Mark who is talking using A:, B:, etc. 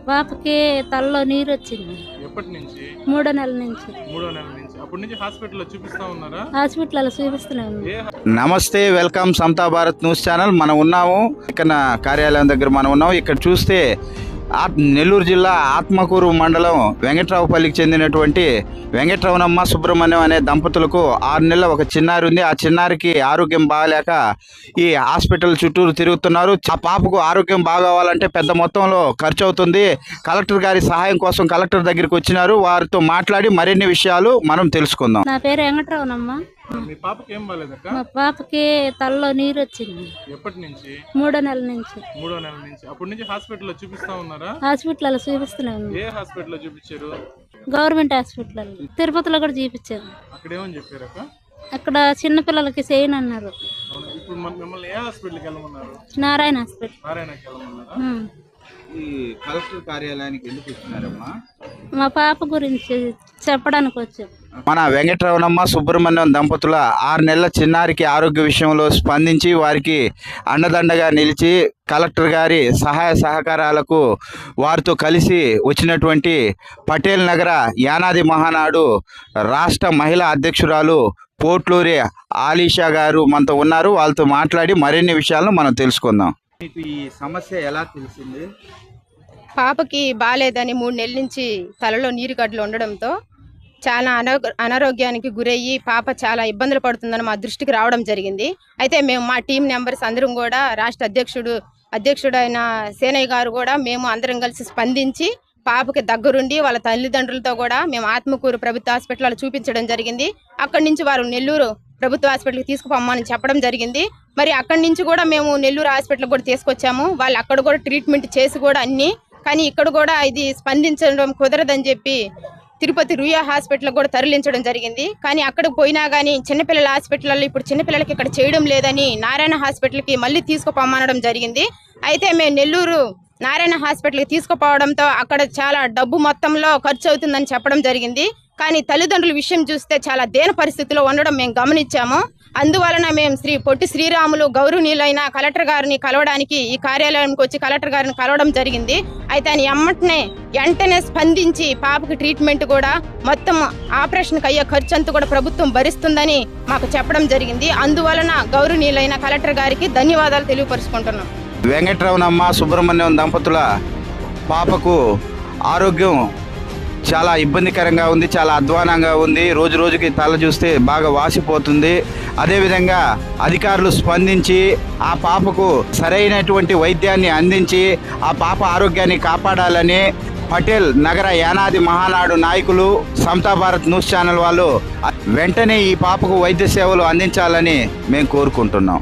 A: పాపకి తలలో నీరు వచ్చింది.
B: ఎప్పటి నుంచి?
A: 3 నెలల నుంచి.
B: 3వ నెల నుంచి. అప్పటి నుంచి హాస్పిటల్లో చూపిస్తా ఉన్నారా?
A: హాస్పిటల్లో చూపిస్తున్నాం.
C: నమస్తే, వెల్కమ్ సమతా భారత్ న్యూస్ ఛానల్. మనం ఉన్నాము ఇక్కడ కార్యాలయం దగ్గర. మనం ఉన్నాము ఇక్కడ చూస్తే నెల్లూరు జిల్లా ఆత్మకూరు మండలం వెంకట్రావుపల్లికి చెందినటువంటి వెంకటరమణమ్మ సుబ్రహ్మణ్యం అనే దంపతులకు 6 నెలల ఒక చిన్నారి ఉంది. ఆ చిన్నారికి ఆరోగ్యం బాగాలేక ఈ హాస్పిటల్ చుట్టూరు తిరుగుతున్నారు. ఆ పాపకు ఆరోగ్యం బాగోవాలంటే పెద్ద మొత్తంలో ఖర్చు అవుతుంది. కలెక్టర్ గారి సహాయం కోసం కలెక్టర్ దగ్గరికి వచ్చినారు. వారితో మాట్లాడి మరిన్ని విషయాలు మనం తెలుసుకుందాం.
A: నా పేరు వెంకటరమణమ్మ.
B: మీ పాపకి ఏం బాలేదక్క?
A: మా పాపకి తలలో నీరు వచ్చింది.
B: ఎప్పటి నుంచి?
A: 3 నెలల నుంచి.
B: 3వ నెల నుంచి. అప్పటి నుంచి హాస్పిటల్లో చూపిస్తా ఉన్నారా?
A: హాస్పిటల్లో చూపిస్తున్నాం.
B: ఏ హాస్పిటల్లో చూపించారు?
A: Government hospital. తిరుపతిలో కూడా చూపించారు.
B: అక్కడ ఏమని చెప్పారక్క?
A: అక్కడ చిన్నపిల్లలకి చేయను అన్నారు.
B: ఇప్పుడు మిమ్మల్ని ఏ హాస్పిటల్కి వెళ్ళమన్నారు?
A: నారాయణ హాస్పిటల్.
B: నారాయణకి వెళ్ళమన్నారా?
C: ఈ కలెక్టర్ కార్యాలయానికి ఎందుకు వచ్చినారమ్మా?
A: మా పాప గురించి చెప్పడానికి వచ్చాం.
C: మన వెంకటరమణమ్మ సుబ్రహ్మణ్యం దంపతుల 6 నెలల చిన్నారికి ఆరోగ్య విషయంలో స్పందించి వారికి అండదండగా నిలిచి కలెక్టర్ గారి సహాయ సహకారాలకు వారితో కలిసి వచ్చినటువంటి పటేల్ నగర యానాది మహానాడు రాష్ట్ర మహిళా అధ్యక్షురాలు పోట్లూరి ఆలీషా గారు మనతో ఉన్నారు. వాళ్ళతో మాట్లాడి మరిన్ని విషయాలను మనం తెలుసుకుందాం. మీకు ఈ సమస్య ఎలా తెలిసింది?
D: పాపకి బాలేదని 3 నెలల నుంచి తలలో నీరు గడ్డలు ఉండడంతో చాలా అనారోగ్యానికి గురయ్యి పాప చాలా ఇబ్బందులు పడుతుందని మా దృష్టికి రావడం జరిగింది. అయితే మేము మా టీం మెంబర్స్ అందరం కూడా రాష్ట్ర అధ్యక్షుడైన సేనయ్య గారు కూడా మేము అందరం కలిసి స్పందించి పాపకి దగ్గరుండి వాళ్ళ తల్లిదండ్రులతో కూడా మేము ఆత్మకూరు ప్రభుత్వ హాస్పిటల్లో చూపించడం జరిగింది. అక్కడి నుంచి వారు నెల్లూరు ప్రభుత్వ హాస్పిటల్కి తీసుకుపోమని చెప్పడం జరిగింది. మరి అక్కడి నుంచి కూడా మేము నెల్లూరు హాస్పిటల్కి కూడా తీసుకొచ్చాము. వాళ్ళు అక్కడ కూడా ట్రీట్మెంట్ చేసి కూడా అన్ని, కానీ ఇక్కడ కూడా ఇది స్పందించడం కుదరదని చెప్పి తిరుపతి రుయా హాస్పిటల్ కూడా తరలించడం జరిగింది. కానీ అక్కడికి పోయినా కానీ చిన్నపిల్లల హాస్పిటల్లో ఇప్పుడు చిన్నపిల్లలకి ఇక్కడ చేయడం లేదని నారాయణ హాస్పిటల్కి మళ్ళీ తీసుకుపోమనడం జరిగింది. అయితే మేము నెల్లూరు నారాయణ హాస్పిటల్కి తీసుకుపోవడంతో అక్కడ చాలా డబ్బు మొత్తంలో ఖర్చు అవుతుందని చెప్పడం జరిగింది. కానీ తల్లిదండ్రుల విషయం చూస్తే చాలా దీన పరిస్థితిలో ఉండడం మేము గమనించాము. అందువలన మేము పొట్టి శ్రీరాములు గౌరవనీయులైన కలెక్టర్ గారిని కలవడానికి ఈ కార్యాలయానికి వచ్చి కలెక్టర్ గారిని కలవడం జరిగింది. అయితే ఆయన వెంటనే స్పందించి పాపకి ట్రీట్మెంట్ కూడా మొత్తం ఆపరేషన్కి అయ్యే ఖర్చు అంతా కూడా ప్రభుత్వం భరిస్తుందని మాకు చెప్పడం జరిగింది. అందువలన గౌరవనీయులైన కలెక్టర్ గారికి ధన్యవాదాలు తెలియపరుచుకుంటున్నాం.
C: వెంకటరమణమ్మ సుబ్రహ్మణ్యం దంపతుల పాపకు ఆరోగ్యం చాలా ఇబ్బందికరంగా ఉంది, చాలా అధ్వానంగా ఉంది. రోజు రోజుకి తల చూస్తే బాగా వాసిపోతుంది. అదేవిధంగా అధికారులు స్పందించి ఆ పాపకు సరైనటువంటి వైద్యాన్ని అందించి ఆ పాప ఆరోగ్యాన్ని కాపాడాలని పటేల్ నగర యానాది మహానాడు నాయకులు సమతా భారత్ న్యూస్ ఛానల్ వాళ్ళు వెంటనే ఈ పాపకు వైద్య సేవలు అందించాలని మేము కోరుకుంటున్నాం.